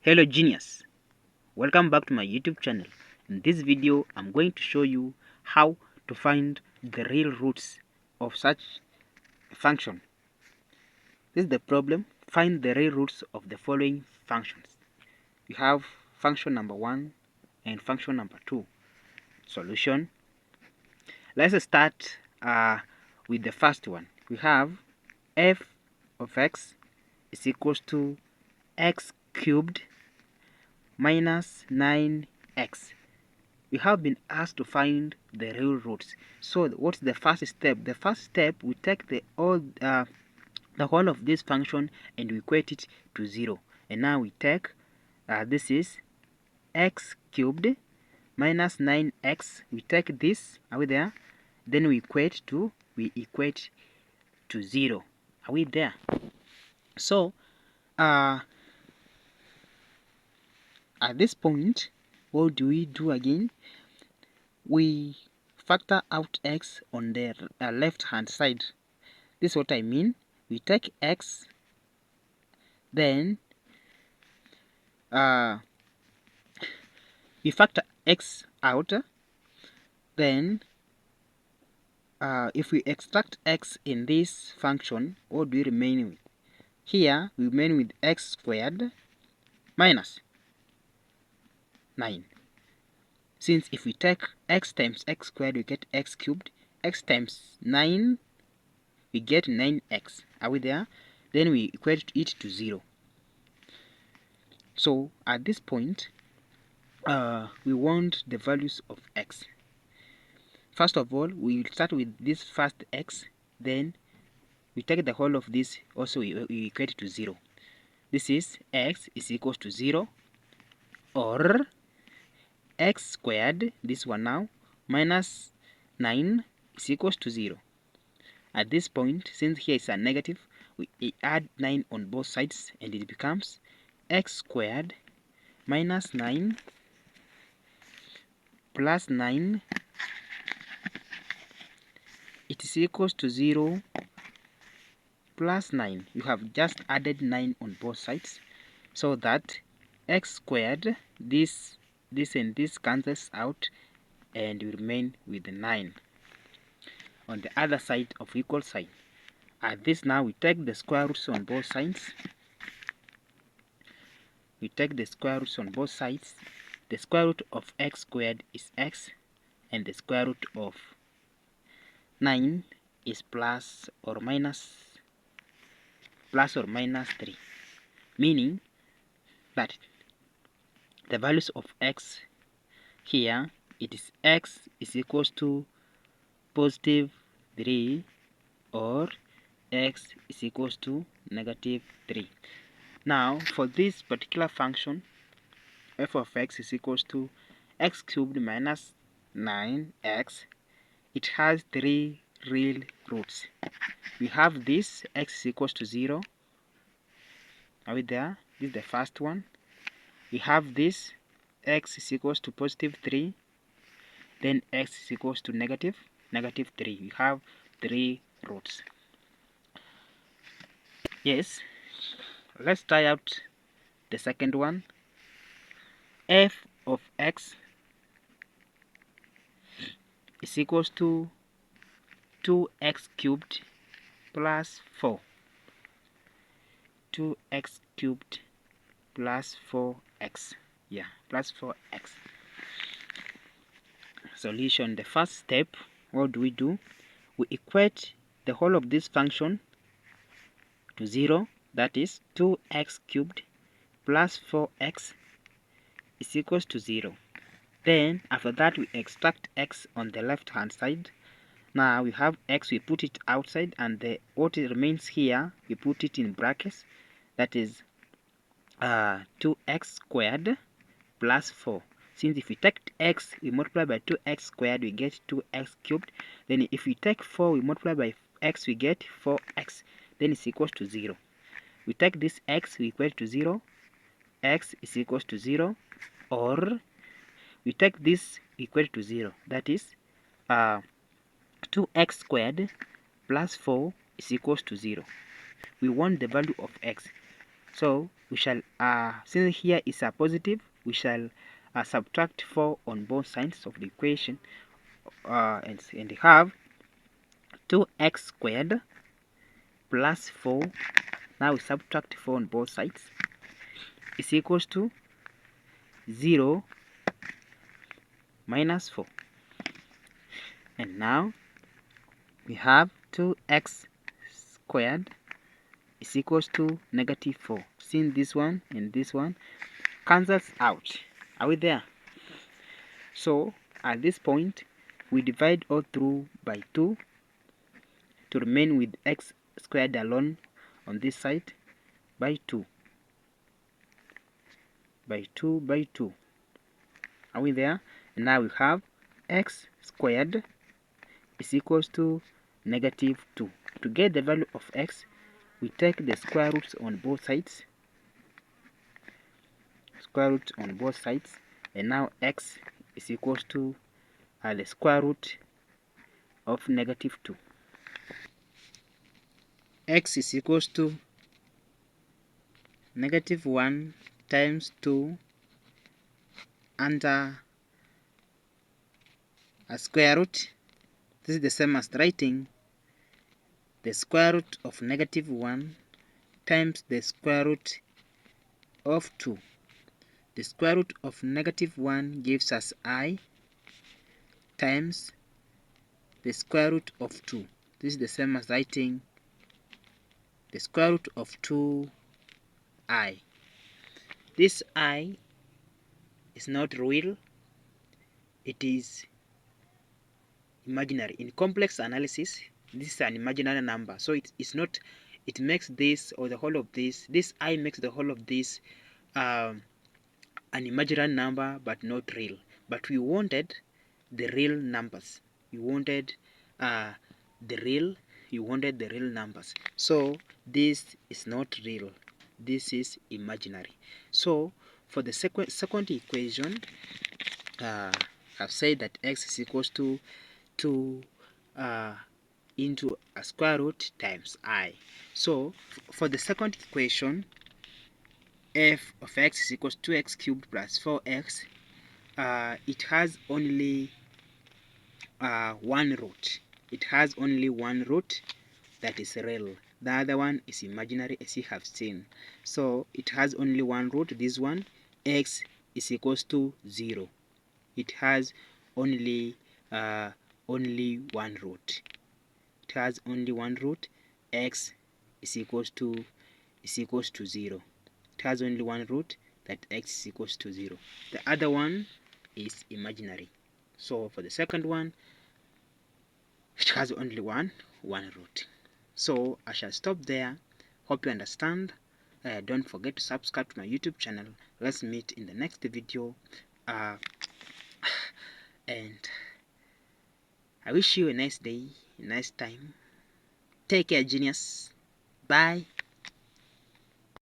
Hello genius, welcome back to my YouTube channel. In this video I'm going to show you how to find the real roots of such a function. This is the problem: find the real roots of the following functions. We have function number 1 and function number 2. Solution: let's start with the first one. We have f of x is equals to x cubed minus 9x. We have been asked to find the real roots. So what's the first step? The first step, we take the whole of this function and we equate it to 0. And now we take this is x cubed minus 9x. We take this away there, then we equate to 0. Are we there? So at this point, what do we do again? We factor out x on the left hand side. This is what I mean. We take x, then we factor x out, then if we extract x in this function, what do we remain with? Here we remain with x squared minus 9. Since if we take x times x squared, we get x cubed. X times 9, we get 9x. Are we there? Then we equate it to 0. So at this point, we want the values of x. First of all, we will start with this first x, then we take the whole of this, also we equate it to 0. This is x is equals to 0, or x squared, this one now, minus 9 is equals to 0. At this point, since here is a negative, we add 9 on both sides and it becomes x squared minus 9 plus 9, it is equals to 0 plus 9. You have just added 9 on both sides, so that x squared, this and this cancels out and we remain with 9 on the other side of equal sign. At this now, we take the square roots on both sides. We take the square roots on both sides. The square root of x squared is x, and the square root of 9 is plus or minus 3, meaning that the values of x here, it is x is equals to positive 3 or x is equals to negative 3. Now for this particular function, f of x is equals to x cubed minus 9x. It has 3 real roots. We have this x is equals to 0. Are we there? This is the first one. We have this x is equals to positive 3. Then x is equals to negative 3. We have 3 roots. Yes, let's try out the second one. F of x is equals to 2x cubed plus 4. 2x cubed plus 4x. Yeah, plus 4x. Solution: the first step, what do? We equate the whole of this function to 0. That is 2x cubed plus 4x is equals to 0. Then after that, we extract x on the left hand side. Now we have x, we put it outside, and what remains here, we put it in brackets. That is 2x squared plus 4. Since if we take x, we multiply by 2x squared, we get 2x cubed. Then if we take 4, we multiply by x, we get 4x. Then it's equals to 0. We take this x, we equate to 0. X is equals to 0. Or we take this, we equate to 0. That is 2x squared plus 4 is equals to 0. We want the value of x. So we shall, since here is a positive, we shall subtract 4 on both sides of the equation, and have 2x squared plus 4. Now we subtract 4 on both sides is equals to 0 minus 4. And now we have 2x squared is equals to negative 4. Since this one and this one cancels out. Are we there? So at this point we divide all through by 2 to remain with x squared alone on this side by 2. By 2 by 2. Are we there? And now we have x squared is equals to negative 2. To get the value of x, we take the square roots on both sides. Square root on both sides. And now x is equals to the square root of negative 2. X is equals to negative 1 times 2 under a square root. This is the same as writing the square root of negative 1 times the square root of 2. The square root of negative 1 gives us I times the square root of 2. This is the same as writing the square root of 2I. This I is not real, it is imaginary. In complex analysis, this is an imaginary number, so it's not, it makes this, or the whole of this I makes the whole of this an imaginary number but not real. But we wanted the real numbers. You wanted the real numbers. So this is not real, this is imaginary. So for the second equation, I've said that x is equals to 2 into a square root times I. So for the second equation, f of x is equals to 2x cubed plus 4x. It has only one root. It has only one root that is real. The other one is imaginary, as you have seen. So it has only one root. This one, x is equals to 0. It has only one root. It has only one root. X is equals to 0. It has only one root, that x is equals to 0. The other one is imaginary. So for the second one, it has only one root. So I shall stop there. Hope you understand. Don't forget to subscribe to my YouTube channel. Let's meet in the next video. And I wish you a nice day, a nice time. Take care, genius. Bye.